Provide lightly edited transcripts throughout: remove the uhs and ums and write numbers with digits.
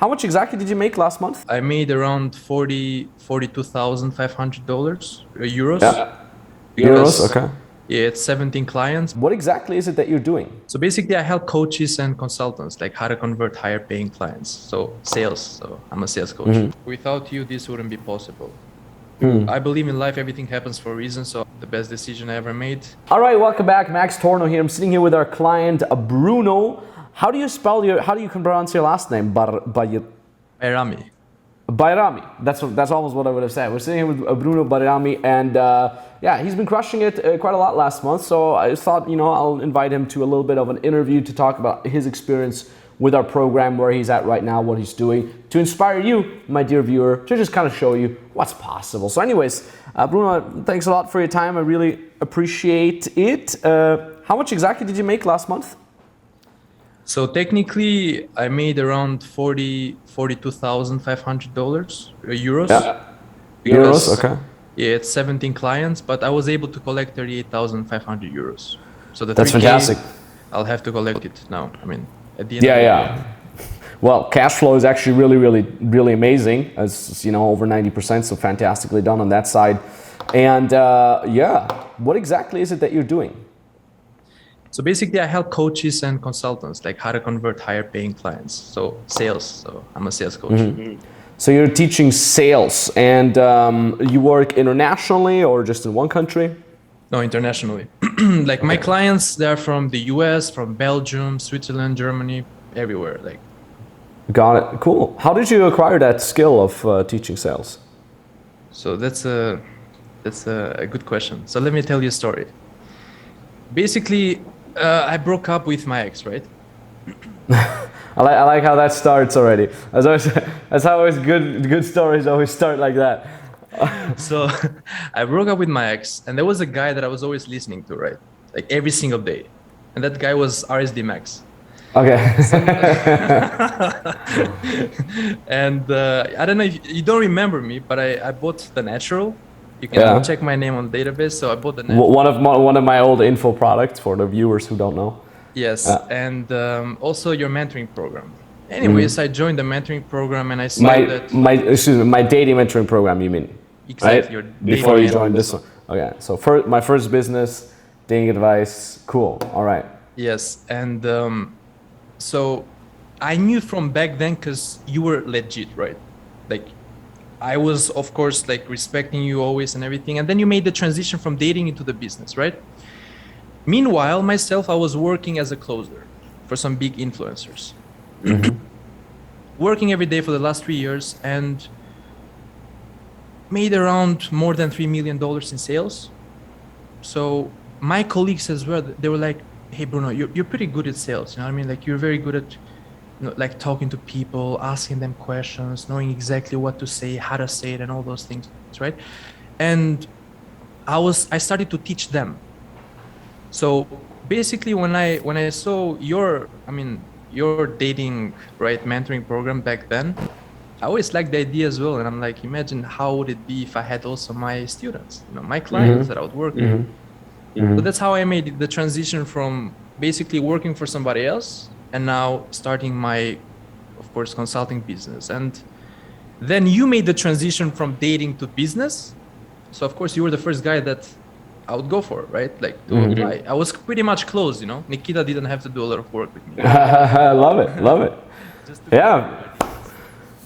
How much exactly did you make last month? I made around $42,500 euros. Yeah. Euros, okay. Yeah, it's 17 clients. What exactly is it that you're doing? So basically, I help coaches and consultants, like how to convert higher paying clients. So sales. So I'm a sales coach. Without you, this wouldn't be possible. I believe in life, everything happens for a reason. So the best decision I ever made. All right, welcome back. Max Tornow here. I'm sitting here with our client, Bruno. How do you pronounce your last name? Bajrami. Bajrami. That's almost what I would have said. We're sitting here with Bruno Bajrami, and yeah, he's been crushing it quite a lot last month. So I just thought, I'll invite him to a little bit of an interview to talk about his experience with our program, where he's at right now, what he's doing, to inspire you, my dear viewer, to just kind of show you what's possible. So anyways, Bruno, thanks a lot for your time. I really appreciate it. How much exactly did you make last month? So technically, I made around $42,500 euros. Yeah. Euros, okay. Yeah, it's 17 clients, but I was able to collect 38,500 euros. So that's fantastic. I'll have to collect it now. I mean, at the end. Yeah. Well, cash flow is actually really amazing. As over 90%, so fantastically done on that side. And yeah, what exactly is it that you're doing? So basically, I help coaches and consultants, like how to convert higher paying clients. So sales. So I'm a sales coach. So you're teaching sales, and you work internationally or just in one country? No, internationally. Like my clients, they're from the US, from Belgium, Switzerland, Germany, everywhere. Like. Got it. Cool. How did you acquire that skill of teaching sales? So that's a good question. So let me tell you a story. Basically, I broke up with my ex, right? I like how that starts already. That's how always good stories always start like that. So I broke up with my ex, and there was a guy that I was always listening to, right? Like every single day. And that guy was RSD Max. Okay. And I don't know if you don't remember me, but I bought the natural. You can check my name on the database. So I bought the natural. One of my old info products for the viewers who don't know. Yes, and also your mentoring program. Anyways, I joined the mentoring program, and I saw that my dating mentoring program. You mean? Exactly. Right? Before you joined this one. Okay. So my first business, dating advice. Cool. All right. Yes, and so I knew from back then, because you were legit, right? Like I was, of course, like respecting you always and everything, and then you made the transition from dating into the business, right? Meanwhile, myself, I was working as a closer for some big influencers. Working every day for the last 3 years, and made around more than $3 million in sales. So my colleagues as well, they were like, hey, Bruno, you're pretty good at sales. You know what I mean? Like you're very good at like talking to people, asking them questions, knowing exactly what to say, how to say it, and all those things, right? And I started to teach them. So basically, when I saw your dating, right, mentoring program back then, I always liked the idea as well. And I'm like, imagine how would it be if I had also my students, my clients that I would work with. So that's how I made the transition from basically working for somebody else and now starting my, of course, consulting business. And then you made the transition from dating to business. So of course you were the first guy that I would go for, right? Like I was pretty much close, Nikita didn't have to do a lot of work with me. Love it. Yeah.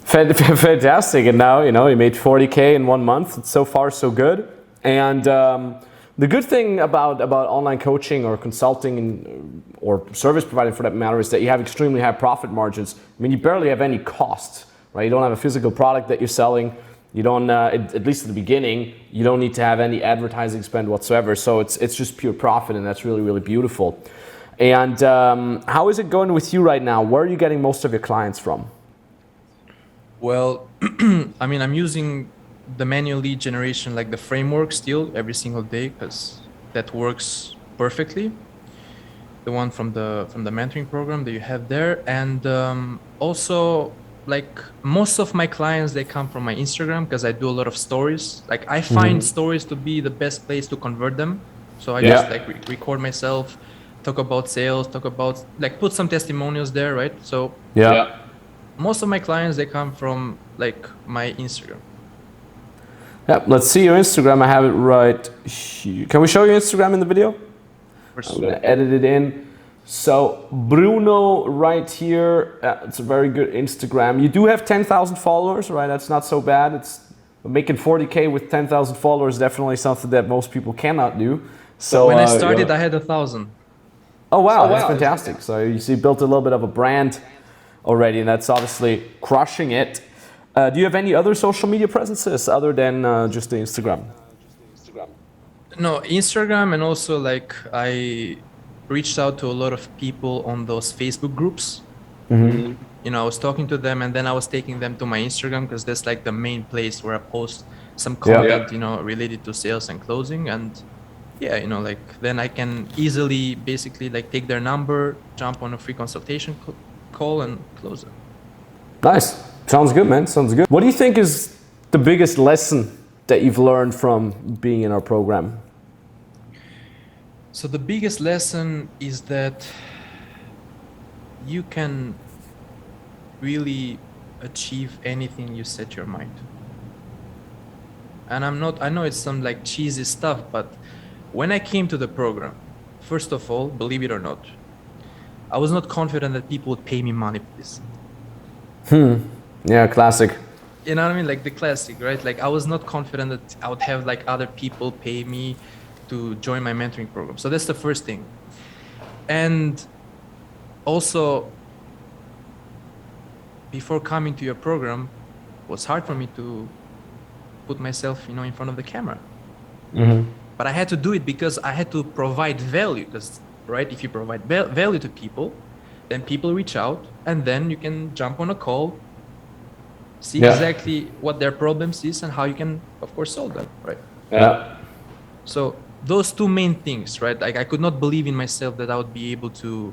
Fantastic. And now, you made 40K in 1 month. So far, so good. And the good thing about online coaching or consulting or service providing for that matter is that you have extremely high profit margins. I mean, you barely have any costs, right? You don't have a physical product that you're selling. You don't, at least at the beginning, you don't need to have any advertising spend whatsoever. So it's just pure profit, and that's really beautiful. And how is it going with you right now? Where are you getting most of your clients from? Well, I mean, I'm using the manual lead generation, like the framework still every single day, because that works perfectly. The one from the mentoring program that you have there. And also, like most of my clients, they come from my Instagram because I do a lot of stories. Like I find stories to be the best place to convert them. So I just like record myself, talk about sales, talk about like put some testimonials there, right? So most of my clients, they come from like my Instagram. Yeah, let's see your Instagram. I have it right here. Can we show your Instagram in the video? I'm gonna edit it in. So Bruno right here, it's a very good Instagram. You do have 10,000 followers, right? That's not so bad. It's making 40K with 10,000 followers, definitely something that most people cannot do. So when I started, I had 1,000. Oh wow, that's fantastic. So you see, built a little bit of a brand already, and that's obviously crushing it. Do you have any other social media presences other than just the Instagram? No, Instagram, and also like I reached out to a lot of people on those Facebook groups. Mm-hmm. You know, I was talking to them, and then I was taking them to my Instagram because that's like the main place where I post some content, you know, related to sales and closing. And yeah, you know, like then I can easily basically like take their number, jump on a free consultation call and close it. Nice. Sounds good, man. Sounds good. What do you think is the biggest lesson that you've learned from being in our program? So the biggest lesson is that you can really achieve anything you set your mind. And I know it's some like cheesy stuff, but when I came to the program, first of all, believe it or not, I was not confident that people would pay me money for this. Yeah, classic. You know what I mean? Like the classic, right? Like I was not confident that I would have like other people pay me to join my mentoring program. So that's the first thing. And also, before coming to your program, it was hard for me to put myself, you know, in front of the camera. Mm-hmm. But I had to do it because I had to provide value. Because, right, if you provide value to people, then people reach out, and then you can jump on a call, see exactly what their problems is and how you can, of course, solve them, right? Yeah. So those two main things, right? Like I could not believe in myself that I would be able to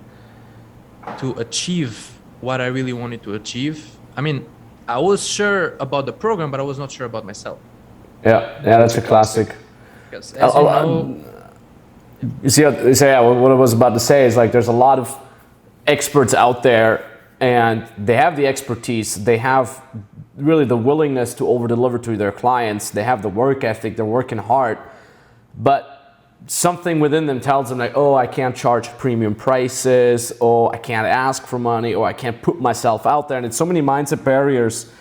achieve what I really wanted to achieve. I mean, I was sure about the program, but I was not sure about myself. Yeah, that's a classic. Because as you know, you see, what I was about to say is like there's a lot of experts out there, and they have the expertise, they have really the willingness to over-deliver to their clients, they have the work ethic, they're working hard, but something within them tells them like, oh, I can't charge premium prices, oh, I can't ask for money, or I can't put myself out there. And it's so many mindset barriers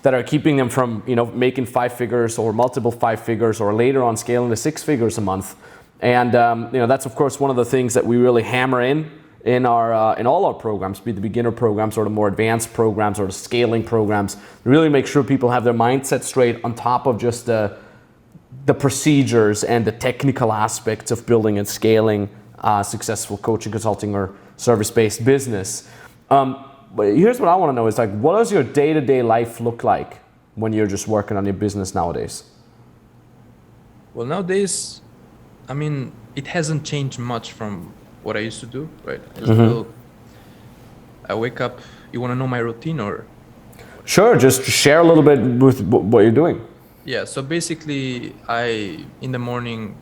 that are keeping them from, you know, making 5 figures or multiple 5 figures or later on scaling to 6 figures a month. And you know, that's of course one of the things that we really hammer in our in all our programs, be it the beginner programs or the more advanced programs or the scaling programs. Really make sure people have their mindset straight on top of just the procedures and the technical aspects of building and scaling successful coaching, consulting, or service-based business. But here's what I want to know is like, what does your day-to-day life look like when you're just working on your business nowadays? Well, nowadays, I mean, it hasn't changed much from what I used to do, right? I wake up. You want to know my routine, or? Sure, just share a little bit with what you're doing. Yeah, so basically, in the morning,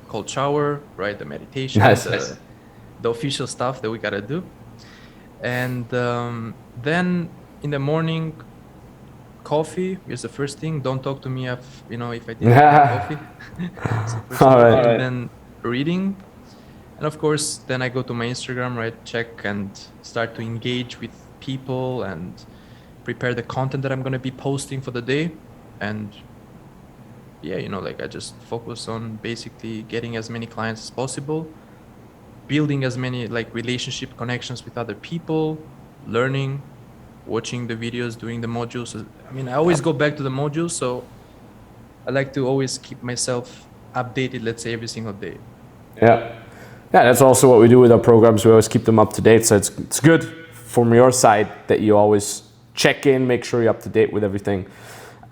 cold shower, right? The meditation, the official stuff that we gotta do. And then in the morning, coffee is the first thing. Don't talk to me if I didn't have coffee. All right. And then reading. And of course, then I go to my Instagram, right? Check and start to engage with people and prepare the content that I'm going to be posting for the day. And yeah, I just focus on basically getting as many clients as possible, building as many relationship connections with other people, learning, watching the videos, doing the modules. I mean, I always go back to the modules, so I like to always keep myself updated, let's say every single day. Yeah, that's also what we do with our programs. We always keep them up to date. So it's good from your side that you always check in, make sure you're up to date with everything.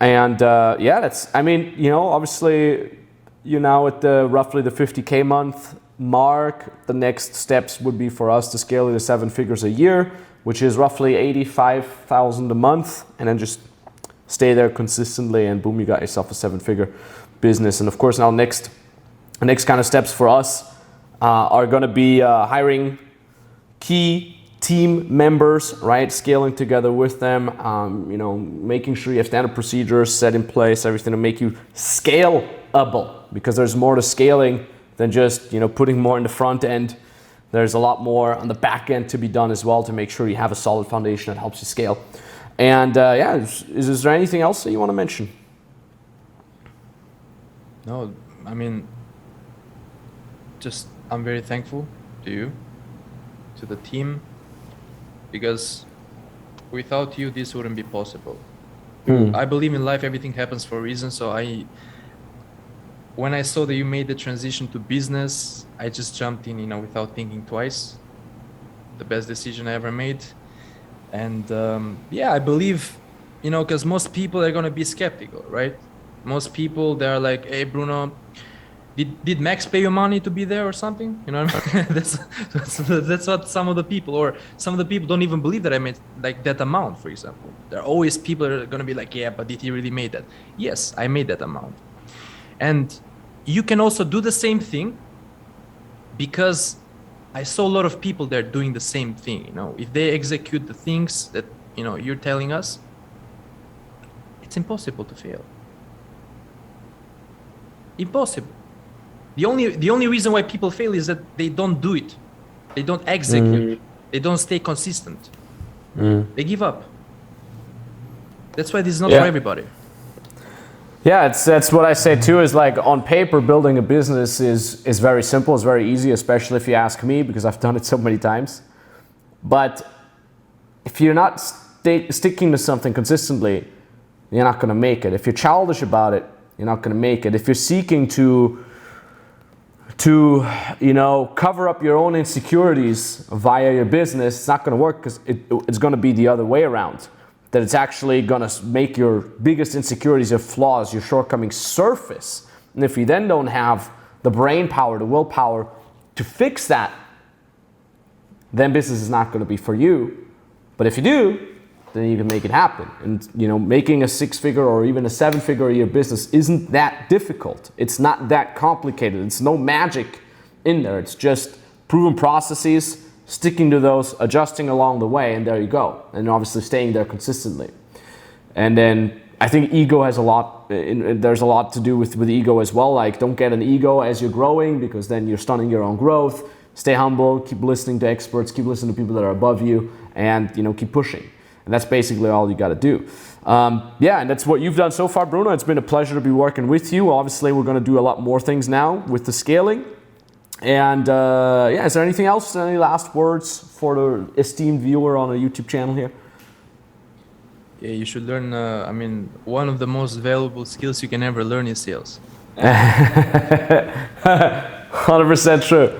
And obviously you're now at roughly the 50K month mark. The next steps would be for us to scale it to 7 figures a year, which is roughly 85,000 a month, and then just stay there consistently, and boom, you got yourself a 7-figure business. And of course, now the next kind of steps for us are going to be hiring key team members, right? Scaling together with them, you know, making sure you have standard procedures set in place, everything to make you scalable, because there's more to scaling than just, you know, putting more in the front end. There's a lot more on the back end to be done as well to make sure you have a solid foundation that helps you scale. And yeah, is there anything else that you want to mention? No, I mean, just I'm very thankful to you, to the team, because without you, this wouldn't be possible. I believe in life, everything happens for a reason. So when I saw that you made the transition to business, I just jumped in, you know, without thinking twice. The best decision I ever made. And yeah, I believe, you know, because most people are going to be skeptical, right? Most people, they're like, hey, Bruno, did Max pay you money to be there or something? You know what I mean? that's what some of the people, or some of the people don't even believe that I made like that amount, for example. There are always people that are going to be like, yeah, but did he really made that? Yes, I made that amount. And you can also do the same thing, because I saw a lot of people there doing the same thing. You know, if they execute the things that, you know, you're telling us, it's impossible to fail. Impossible. The only reason why people fail is that they don't do it. They don't execute. They don't stay consistent. They give up. That's why this is not for everybody. Yeah, that's what I say too, is like on paper, building a business is very simple, it's very easy, especially if you ask me, because I've done it so many times. But if you're not sticking to something consistently, you're not going to make it. If you're childish about it, you're not going to make it. If you're seeking to you know, cover up your own insecurities via your business, it's not going to work, because it's going to be the other way around. That it's actually going to make your biggest insecurities, your flaws, your shortcomings surface. And if you then don't have the brain power, the willpower to fix that, then business is not going to be for you. But if you do, then you can make it happen. And you know, making a 6-figure or even a 7-figure a year business isn't that difficult. It's not that complicated. It's no magic in there. It's just proven processes, sticking to those, adjusting along the way, and there you go. And obviously staying there consistently. And then I think ego has a lot, there's a lot to do with ego as well. Like, don't get an ego as you're growing, because then you're stunning your own growth. Stay humble, keep listening to experts, keep listening to people that are above you, and you know, keep pushing. And that's basically all you got to do. Yeah, and that's what you've done so far, Bruno. It's been a pleasure to be working with you. Obviously, we're going to do a lot more things now with the scaling. And yeah, is there anything else? Any last words for the esteemed viewer on a YouTube channel here? Yeah, you should learn, I mean, one of the most valuable skills you can ever learn is sales. 100% true.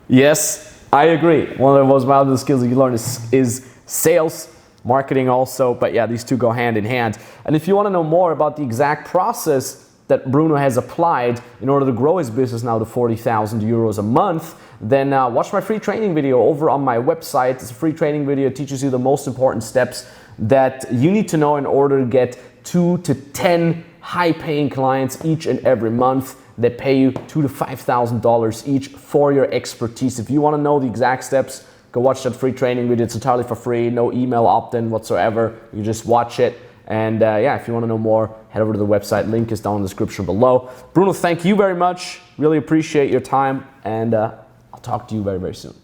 Yes, I agree. One of the most valuable skills you learn is sales, marketing also. But yeah, these two go hand in hand. And if you want to know more about the exact process that Bruno has applied in order to grow his business now to 40,000 euros a month, then watch my free training video over on my website. It's a free training video. It teaches you the most important steps that you need to know in order to get 2 to 10 high-paying clients each and every month that pay you $2,000 to $5,000 each for your expertise. If you want to know the exact steps, go watch that free training video. It's entirely for free, no email opt-in whatsoever. You just watch it. And yeah, if you want to know more, head over to the website. Link is down in the description below. Bruno, thank you very much. Really appreciate your time. And I'll talk to you very, very soon.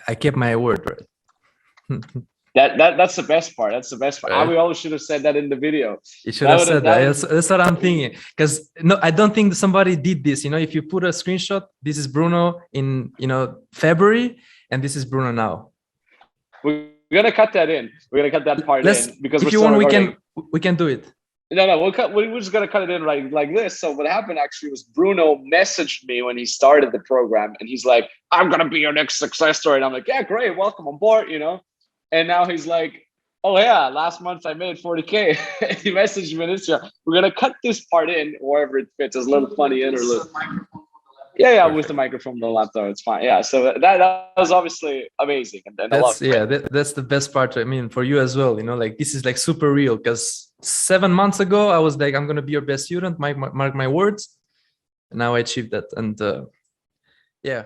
I kept my word, right? That's the best part. That's the best part. Right. We always should have said that in the video. You should have said that. That's what I'm thinking. Because no, I don't think somebody did this. You know, if you put a screenshot, this is Bruno in, you know, February, and this is Bruno now. We're gonna cut that in. We're gonna cut that part in, because if you want, we can do it. No, we're just gonna cut it in like this. So what happened actually was Bruno messaged me when he started the program, and he's like, "I'm gonna be your next success story." And I'm like, "Yeah, great, welcome on board," you know. And now he's like, "Oh yeah, last month I made 40K." He messaged me this year. We're gonna cut this part in wherever it fits. It's a little funny interlude. Yeah, with the microphone on the laptop, it's fine. Yeah, so that was obviously amazing, and that's that's the best part. I mean, for you as well. You know, like this is like super real, because 7 months ago I was like, I'm gonna be your best student. Mark my words. And now I achieved that, and yeah.